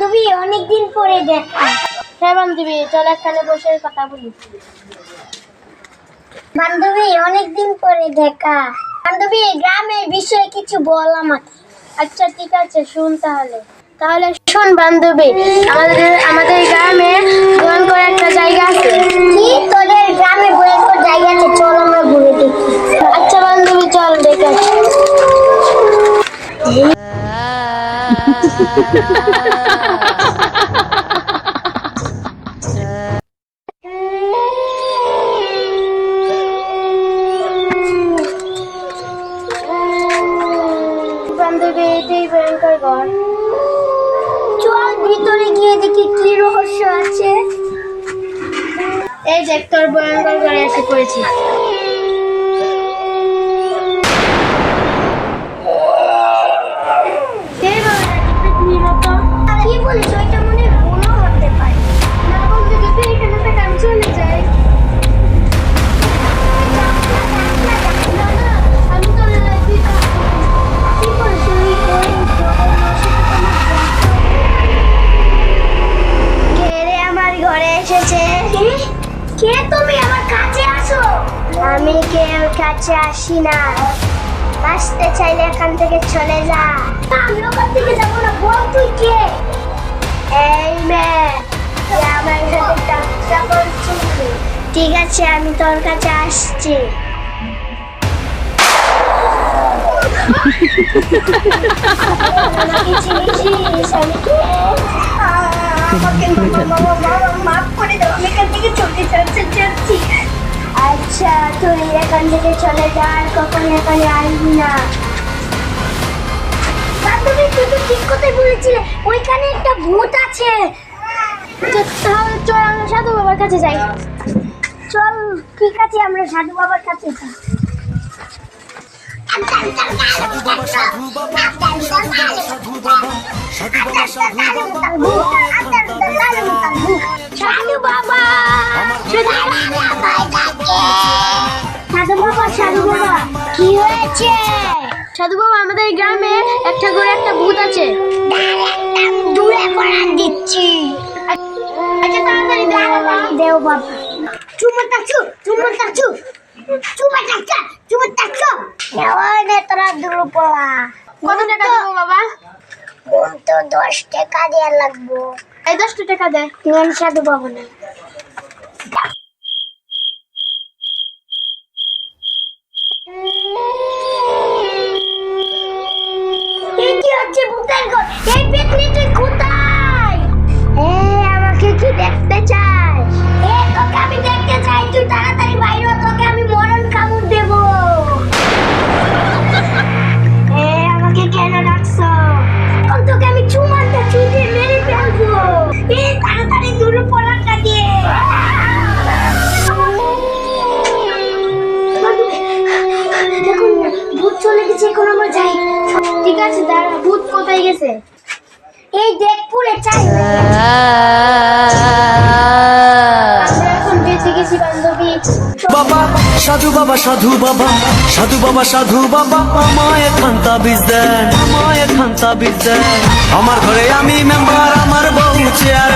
বান্ধবী অনেকদিন পরে দেখা। হ্যাঁ বান্ধবী, চল একখানে বসে কথা বলি। বান্ধবী অনেকদিন পরে দেখা। বান্ধবী গ্রামের বিষয়ে কিছু বল আমাকে। আচ্ছা ঠিক আছে, শুন তাহলে শোন বান্ধবী, আমাদের গ্রামে ভয়ঙ্কর একটা জায়গা আছে। কি তোদের গ্রামে ভয়ঙ্কর জায়গা আছে? চল আমরা ঘুরে দেখি। আচ্ছা বান্ধবী, চল দেখে আসি। বান্ধবী, এটাই ভয়ঙ্কর ঘর। চল ভিতরে গিয়ে দেখি কি রহস্য আছে। এই দেখ, তোর ভয়ঙ্কর ঘরে এসে পড়েছি। কি বলিস? ওইটা মনে হয় ভুলও হতে পারে। না বান্ধবী, তুই এখানে থেকে আমি চলে যাই। না না, আমি চলে যাই, তুই থাক। কি বলিস? কে রে আমার ঘরে এসেছে? কে তুমি? আমার কাছে আসো। আমি কেউ কাছে আসি না। আসতে চাইলে এখান থেকে চলে যা। আমি ওখান থেকে যাবো না। বল তুই কে? এই মেয়ে, তুই আমার সাথে টাকা করছিস? ঠিক আছে, আমি তোর কাছে আসছি। আমাকে চিনিস? আমি কে? আমাকে মাফ করে দাও। আমি এখান থেকে চলে যাচ্ছি। আচ্ছা, তুই এখান থেকে চলে যা, আর কখন এখানে আসবি না। বান্ধবী, তুই তো ঠিক কথাই বলেছিলে। ওইখানে একটা ভূত আছে। তাহলে চল আমরা সাধু বাবার কাছে যাই। চল, ঠিক আছে, আমরা সাধু বাবার কাছে যাই। সাধু বাবা, সাধু বাবা, কি হয়েছে? সাধু বাবা, আমাদের গ্রামে একটা করে একটা ভূত আছে। দূরে পড়া দিচ্ছি। আচ্ছা তাড়াতাড়ি দেও বাবা। চুমটাচু। তোরা দূরে পড়া। কত টাকা দেবো বাবা? তো 10 টাকা দেওয়া লাগবো। এই 10 টাকা দে। নেন সাধু বাবা না। এই কি হচ্ছে? ভূতের ঘর। এই পেতনি, তুই কোথায়? আমাকে কি দেখতে চাস? তোকে আমি দেখতে চাই। তুই তাড়াতাড়ি বাইরে হ, তোকে আমি মরণ কামড় দেবো। আমাকে কেন ডাকছো? এখন তোকে আমি চুমানটা চুইয়ে মেরে ফেলবো। তাড়াতাড়ি দূরে পড়াটা দিয়ে। দেখুন না, ভূত চলে গেছে। এখন আমরা যাই। ঠিক আছে, দাঁড়া, ভূত কোথায় গেছে? এই দেখ, পুরে চাই। আমরা এখন বেঁচে গেছি বান্ধবী। বাবা সাধু বাবা সাধু বাবা সাধু বাবা সাধু বাবা আমায় খান্তা বীজ দেন, আমায় খান্তা বীজ দেন। আমার ঘরে আমি মেম্বার, আমার বউ চেয়ার।